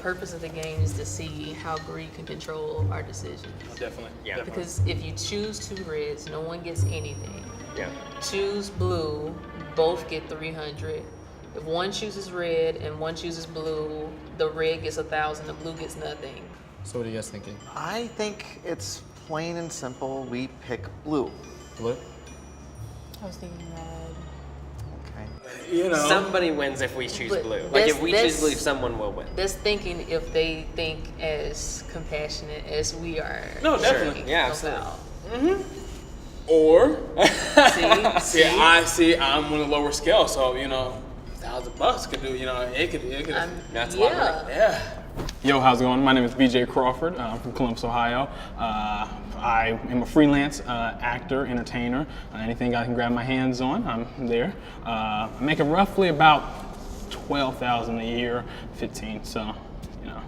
Purpose of the game is to see how greed can control our decisions. Definitely. Yeah. Because if you choose two reds, no one gets anything. Yeah. Choose blue, both get 300. If one chooses red and one chooses blue, the red gets 1,000, the blue gets nothing. So what are you guys thinking? I think it's plain and simple. We pick blue. Blue? I was thinking red. Okay. You know. Somebody wins if we choose But blue. Like if we choose that's- blue, someone will win. That's thinking if they think as compassionate as we are. No, definitely. thinking Yeah, absolutely. about. Or, See? I'm on a lower scale, so, you know, $1,000 could do, you know, it could. That's a lot of yeah. money. Yeah. Yo, how's it going? My name is BeeJay Crawford. I'm from Columbus, Ohio. I am a freelance actor, entertainer. Anything I can grab my hands on, I'm there. I'm making roughly about $12,000 a year, 15. So, you know,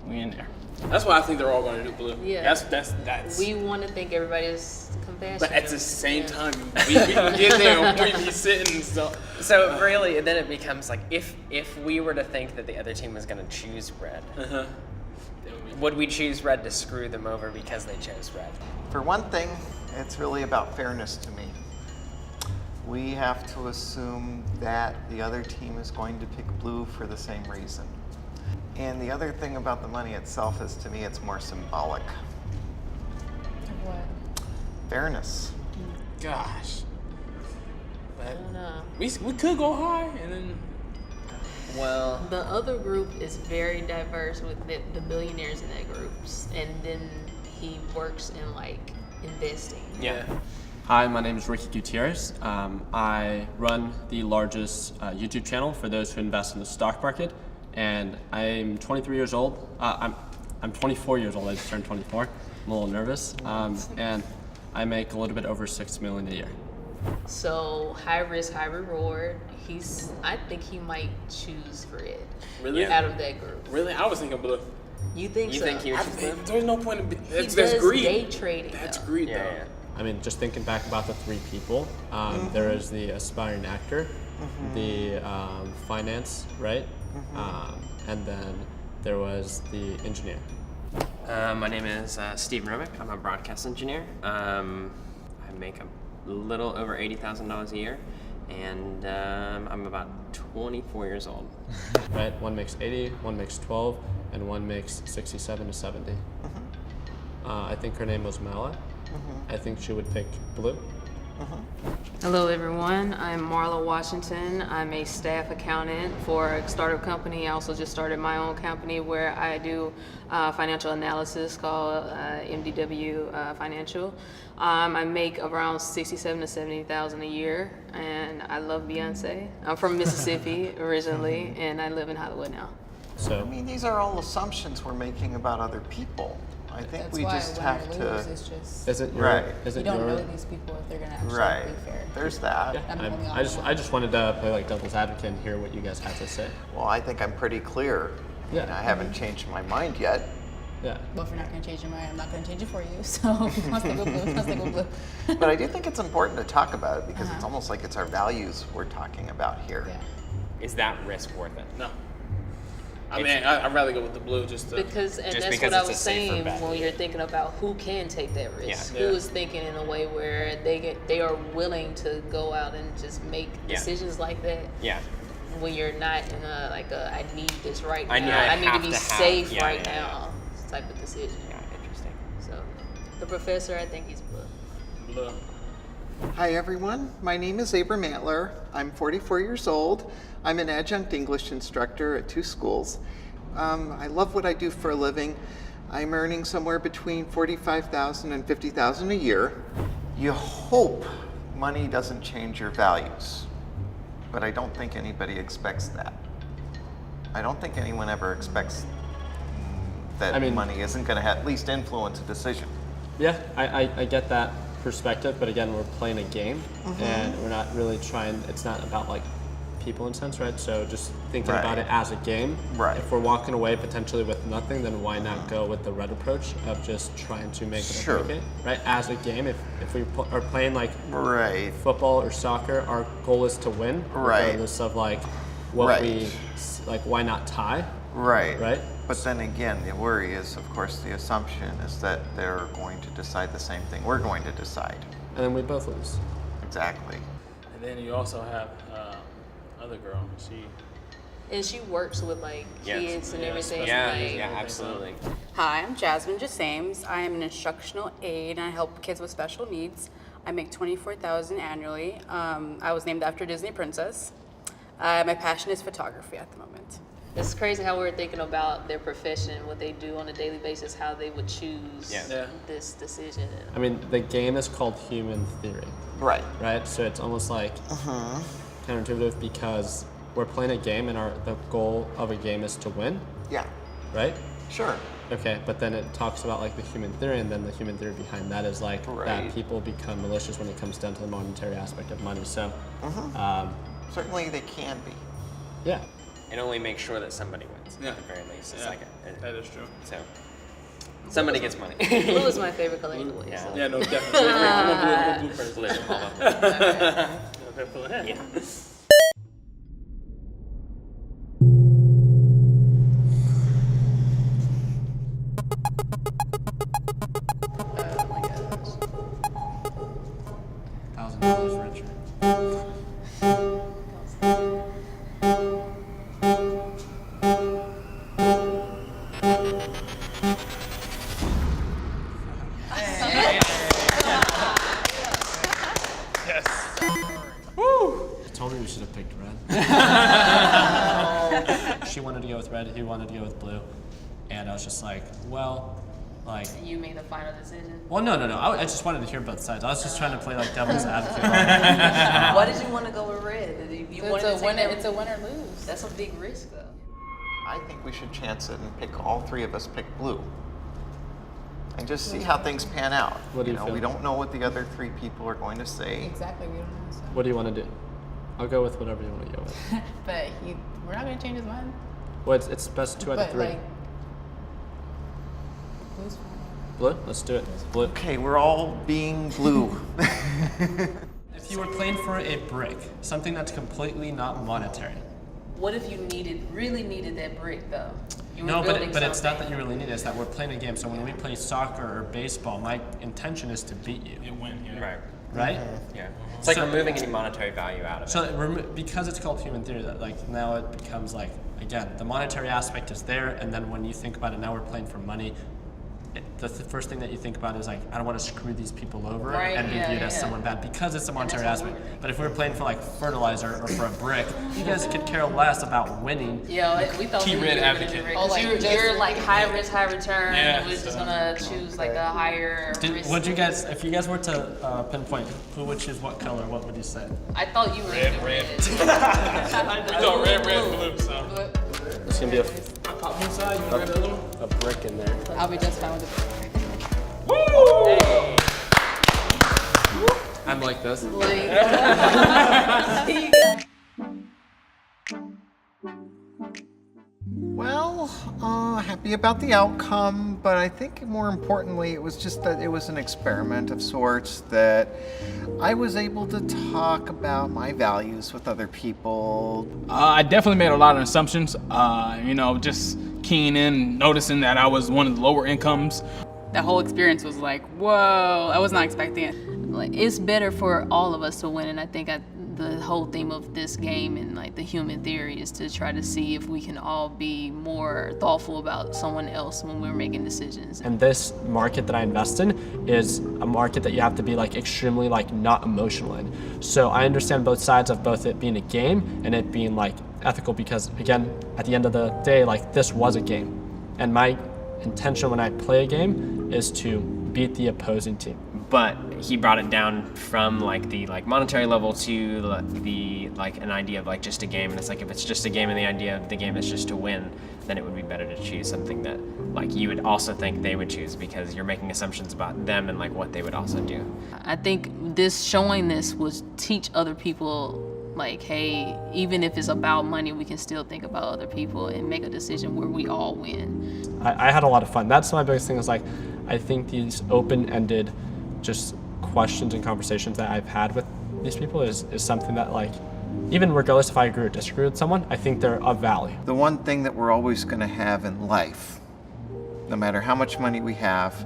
we in there. That's why I think they're all going to do blue. Yeah. That's. We want to think everybody is compassionate. But at the same time, we can get there and we be sitting. So really, then it becomes like if we were to think that the other team was going to choose red, would we choose red to screw them over because they chose red? For one thing, it's really about fairness to me. We have to assume that the other team is going to pick blue for the same reason. And the other thing about the money itself is, to me, it's more symbolic. What? Fairness. gosh, I don't know. we could go high and then. Well, The other group is very diverse with the billionaires in that group, and then he works in like investing. Yeah. Hi, my name is Ricky Gutierrez. I run the largest YouTube channel for those who invest in the stock market, and I'm 23 years old. I'm 24 years old. I just turned 24. I'm a little nervous, and I make a little bit over $6 million a year. So high risk, high reward. I think he might choose red. Really? Out of that group. Really? I was thinking blue. You think you so? think he would choose blue? There's no point in. He That's does greed. day trading. That's though. greed, Yeah, though. yeah. I mean, just thinking back about the three people, there is the aspiring actor, the finance, right? And then there was the engineer. My name is Stephen Remich. I'm a broadcast engineer. I make a little over $80,000 a year, and I'm about 24 years old. Right? One makes 80, one makes 12, and one makes 67 to 70. I think her name was Marla. I think she would pick blue. Hello everyone, I'm Marla Washington. I'm a staff accountant for a startup company. I also just started my own company where I do financial analysis called MDW Financial. I make around 67 to 70,000 a year, and I love Beyonce. I'm from Mississippi originally, and I live in Hollywood now. So I mean, these are all assumptions we're making about other people. I think That's we why just win have or to. lose, it's just is it your? Right. Is you it don't your? know these people if they're gonna actually Right. be fair. There's that. Yeah, I'm only on I just wanted to play like devil's advocate and hear what you guys had to say. Well, I think I'm pretty clear. Yeah. And I haven't changed my mind yet. Yeah. Well, if you're not gonna change your mind, I'm not gonna change it for you. So if you want to go blue, let's go blue. But I do think it's important to talk about it because it's almost like it's our values we're talking about here. Yeah. Is that risk worth it? No. I mean, I'd rather go with the blue just to. Because Just that's because what I it's a was safer saying bet. when you're thinking about who can take that risk, Yeah. who is thinking in a way where they are willing to go out and just make Yeah. decisions like that. Yeah. When you're not in a I need this right now. I I need have to be to have- safe yeah, right yeah, yeah. now. Type of decision. Yeah, interesting. So the professor, I think he's blue. Blue. Hi everyone, my name is Abram Antler. I'm 44 years old. I'm an adjunct English instructor at 2 schools. I love what I do for a living. I'm earning somewhere between $45,000 and $50,000 a year. You hope money doesn't change your values, but I don't think anybody expects that. I don't think anyone ever expects that I mean- money isn't going to at least influence a decision. Yeah, I get that perspective, but again, we're playing a game, and we're not really trying. It's not about like people in a sense, right? So just thinking about Right. it as a game. Right. If we're walking away potentially with nothing, then why not go with the red approach of just trying to make it Sure. a game, right? As a game, if we are playing like Right. football or soccer, our goal is to win, Right. regardless of like what Right. we like. Why not tie? Right. Right. But then again, the worry is, of course, the assumption is that they're going to decide the same thing we're going to decide. And then we both lose. Exactly. And then you also have other girl. And she works with like Yes. kids and Yeah, everything. Yeah, like, yeah, absolutely. Hi, I'm Jazmine Jsames. I am an instructional aide and I help kids with special needs. I make $24,000 annually. I was named after a Disney princess. My passion is photography at the moment. It's crazy how we're thinking about their profession, what they do on a daily basis, how they would choose Yeah. Yeah. this decision. I mean, the game is called Human Theory. Right. Right? So it's almost like counterintuitive because we're playing a game and the goal of a game is to win, Yeah. right? Sure. Okay, but then it talks about like the human theory, and then the human theory behind that is like Right. that people become malicious when it comes down to the monetary aspect of money. So, Certainly they can be. yeah. And only make sure that somebody wins. Yeah. At the very least. It's Yeah, like that is true. so somebody gets money. Blue is my favorite color anyway. Yeah. So. Yeah, no, definitely. I'm a blue person. Blue, all of them. Yeah. Oh my gosh. $1,000 richer. I told her we should have picked red. She wanted to go with red, he wanted to go with blue. And I was just like, well, like, You made the final decision. well, no. I just wanted to hear both sides. I was just trying to play like devil's advocate. Why did you want to go with red? You wanted to It's a take winner. that- It's a win or lose. That's a big risk, though. I think we should chance it and pick all 3 of us pick blue. And just see how things pan out. What do you feel? We don't know what the other 3 people are going to say. Exactly. We don't know. So. What do you want to do? I'll go with whatever you want to go with. But we're not gonna change his mind. Well, it's best 2 out of But 3. like, blue's fine. Blue? Let's do it. Blue. Okay, we're all being blue. If you were playing for a brick, something that's completely not monetary. What if you really needed that brick, though? You were No, building but it's not that something. you really need it. It's that we're playing a game. So when we play soccer or baseball, my intention is to beat you, It went, yeah. Right. right? Yeah. It's like So- removing any monetary value out of it. So because it's called human theory, that like now it becomes like again the monetary aspect is there, and then when you think about it, now we're playing for money. the first thing that you think about is like, I don't want to screw these people over Right, and be yeah, viewed as yeah. someone bad because it's a monetary that's what aspect. But if we were playing for like fertilizer or for a brick, you guys could care less about winning. Yeah, we thought Key we red were gonna advocate. do red, Oh, 'cause like you're like high risk, high return. Yeah, and we're just so- gonna choose like a higher risk. Would you guys, if you guys were to pinpoint who would choose what color, what would you say? I thought you were Red, gonna do red. red. No, red, blue. So. It's gonna be I caught one side, you red, blue. a brick in there. I'll be just fine with it. I'm like this. Well, happy about the outcome, but I think more importantly, it was just that it was an experiment of sorts, that I was able to talk about my values with other people. I definitely made a lot of assumptions. Just keying in, noticing that I was one of the lower incomes. The whole experience was like, whoa, I was not expecting it. Like, it's better for all of us to win, and I think the whole theme of this game and like the human theory is to try to see if we can all be more thoughtful about someone else when we're making decisions. And this market that I invest in is a market that you have to be like extremely like not emotional in. So I understand both sides of both it being a game and it being like ethical, because again, at the end of the day, like this was a game. And my intention when I play a game is to beat the opposing team. But he brought it down from like the monetary level to the an idea of like just a game, and it's like if it's just a game and the idea of the game is just to win, then it would be better to choose something that like you would also think they would choose, because you're making assumptions about them and like what they would also do. I think this showing this was teach other people like, hey, even if it's about money, we can still think about other people and make a decision where we all win. I had a lot of fun. That's my biggest thing, is like, I think these open-ended just questions and conversations that I've had with these people is something that, like, even regardless if I agree or disagree with someone, I think they're of value. The one thing that we're always going to have in life, no matter how much money we have,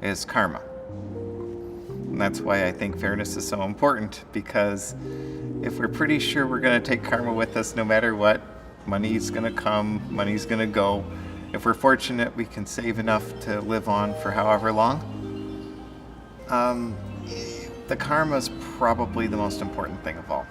is karma. And that's why I think fairness is so important, because if we're pretty sure we're going to take karma with us no matter what, money's going to come, money's going to go. If we're fortunate, we can save enough to live on for however long. The karma is probably the most important thing of all.